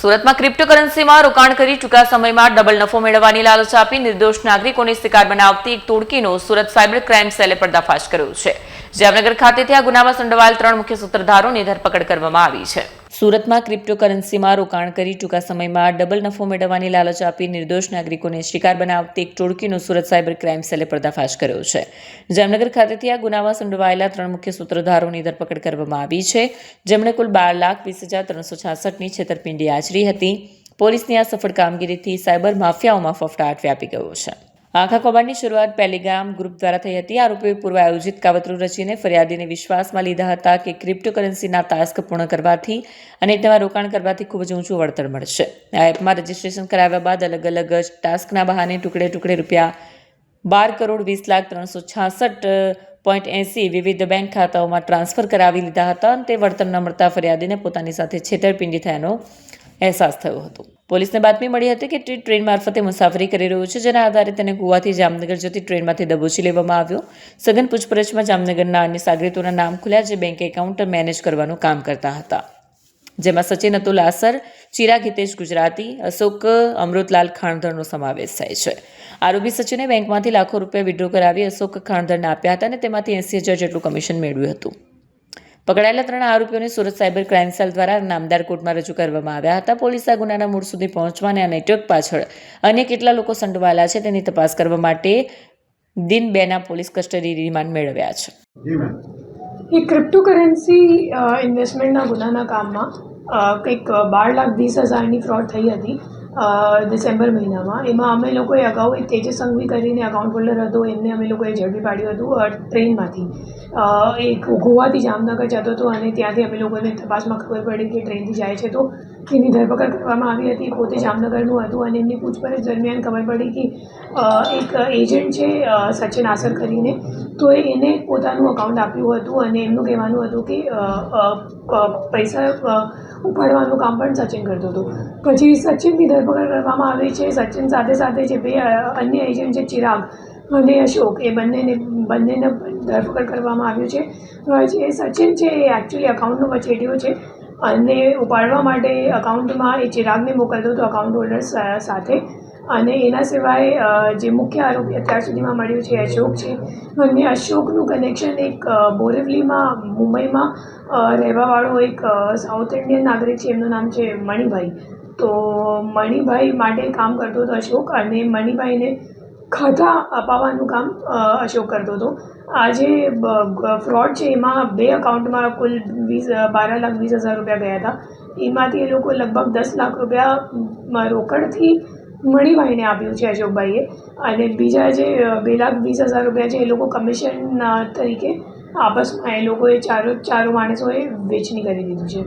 સુરતમાં ક્રિપ્ટોકરન્સીમાં રોકાણ કરી ટૂંકા સમયમાં ડબલ નફો મેળવવાની લાલચ આપી નિર્દોષ નાગરિકોને શિકાર બનાવતી એક ટોળકીનો સુરત સાયબર ક્રાઇમ સેલે પર્દાફાશ કર્યો છે। જામનગર ખાતેથી આ ગુનામાં સંડોવાયેલ 3 મુખ્ય સૂત્રધારોની ધરપકડ કરવામાં આવી છે। સુરતમાં ક્રિપ્ટોકરન્સીમાં રોકાણ કરી ટૂંકા સમયમાં ડબલ નફો મેળવવાની લાલચ આપી નિર્દોષ નાગરિકોને શિકાર બનાવતી એક ટોળકીનો સુરત સાયબર ક્રાઇમ સેલે પર્દાફાશ કર્યો છે। જામનગર ખાતેથી આ ગુનામાં સંડોવાયેલા 3 મુખ્ય સૂત્રધારોની ધરપકડ કરવામાં આવી છે, જેમણે કુલ 12,20,366ની છેતરપિંડી આચરી હતી। પોલીસની આ સફળ કામગીરીથી સાયબર માફિયાઓમાં ફફડાટ વ્યાપી ગયો છે। આખા કૌભાંડની શરૂઆત ટેલિગ્રામ ગ્રુપ દ્વારા થઈ હતી। આરોપીઓએ પૂર્વ આયોજિત કાવતરું રચીને ફરિયાદીને વિશ્વાસમાં લીધા હતા કે ક્રિપ્ટોકરન્સીના ટાસ્ક પૂર્ણ કરવાથી અને તેમાં રોકાણ કરવાથી ખૂબ જ ઊંચું વળતર મળશે। આ એપમાં રજિસ્ટ્રેશન કરાવ્યા બાદ અલગ અલગ ટાસ્કના બહાને ટુકડે રૂપિયા 12,20,366.80 વિવિધ બેંક ખાતાઓમાં ટ્રાન્સફર કરાવી લીધા હતા અને તે વળતર ન મળતા ફરિયાદીને પોતાની સાથે છેતરપિંડી થયાનો અહેસાસ થયો હતો। પોલીસને બાતમી મળી હતી કે ટ્રેન મારફતે મુસાફરી કરી રહ્યો છે, જેના આધારે તેને ગોવાથી જામનગર જતી ટ્રેનમાંથી દબોચી લેવામાં આવ્યો। સઘન પૂછપરછમાં જામનગરના અન્ય સાગરીતોના નામ ખુલ્યા, જે બેંક એકાઉન્ટ મેનેજ કરવાનું કામ કરતા હતા, જેમાં સચિન અતુલ આસર, ચિરાગ હિતેશ ગુજરાતી, અશોક અમૃતલાલ ખાણધરનો સમાવેશ થાય છે। આરોપી સચિને બેંકમાંથી લાખો રૂપિયા વિડ્રો કરાવી અશોક ખાણધરને આપ્યા હતા અને તેમાંથી 80,000 જેટલું કમિશન મેળવ્યું હતું। પકડાયેલા 3 આરોપીઓને સુરત સાયબર ક્રાઇમ સેલ દ્વારા નામદાર કોર્ટમાં રજૂ કરવામાં આવ્યા હતા। પોલીસે આ ગુનાના મૂળ સુધી પહોંચવા અને આ નેટવર્ક પાછળ અન્ય કેટલા લોકો સંડોવાયેલા છે તેની તપાસ કરવા માટે દિન 2ના પોલીસ કસ્ટડી રિમાન્ડ મેળવ્યા છે। એ ક્રિપ્ટોકરન્સી ઇન્વેસ્ટમેન્ટના ગુનાના કામમાં કંઈક 12,20,000ની ફ્રોડ થઈ હતી ડિસેમ્બર મહિનામાં। એમાં અમે લોકોએ અગાઉ એક તેજસ સંઘવી કરીને એકાઉન્ટ હોલ્ડર હતો, એમને અમે લોકોએ ઝડપી પાડ્યું હતું ટ્રેનમાંથી। એ ગોવાથી જામનગર જતો હતો અને ત્યાંથી અમે લોકોને તપાસમાં ખબર પડી કે ટ્રેનથી જાય છે, તો એની ધરપકડ કરવામાં આવી હતી। પોતે જામનગરનું હતું અને એમની પૂછપરછ દરમિયાન ખબર પડી કે એક એજન્ટ છે સચિન આસર કરીને, તો એને પોતાનું અકાઉન્ટ આપ્યું હતું અને એમનું કહેવાનું હતું કે પૈસા ઉપાડવાનું કામ પણ સચિન કરતો હતો। પછી સચિનની ધરપકડ કરવામાં આવી છે। સચિન સાથે જે 2 અન્ય એજન્ટ છે, ચિરાગ અને અશોક, એ બંનેને ધરપકડ કરવામાં આવ્યું છે। જે સચિન છે એ એકચ્યુઅલી અકાઉન્ટનો વચેટિયો છે અને ઉપાડવા માટે અકાઉન્ટમાં એ ચિરાગને મોકલતો હતો અકાઉન્ટ હોલ્ડર સાથે। અને એના સિવાય જે મુખ્ય આરોપી અત્યાર સુધીમાં મળ્યું છે અશોક છે, અને અશોકનું કનેક્શન એક બોરેવલીમાં મુંબઈમાં રહેવાવાળો એક સાઉથ ઇન્ડિયન નાગરિક છે, એમનું નામ છે મણિભાઈ। તો મણિભાઈ માટે કામ કરતો હતો અશોક, અને મણિભાઈને ખાતા અપાવવાનું કામ અશોક કરતો હતો। આ જે ફ્રોડ છે એમાં 2 અકાઉન્ટમાં કુલ 12,20,000 રૂપિયા ગયા હતા। એમાંથી એ લોકો લગભગ 10 લાખ રૂપિયા રોકડથી મણિભાઈને આપ્યું છે અશોકભાઈએ, અને બીજા જે 2,20,000 રૂપિયા છે એ લોકો કમિશન તરીકે આપસમાં એ લોકોએ ચારો માણસોએ વેચણી કરી દીધું છે।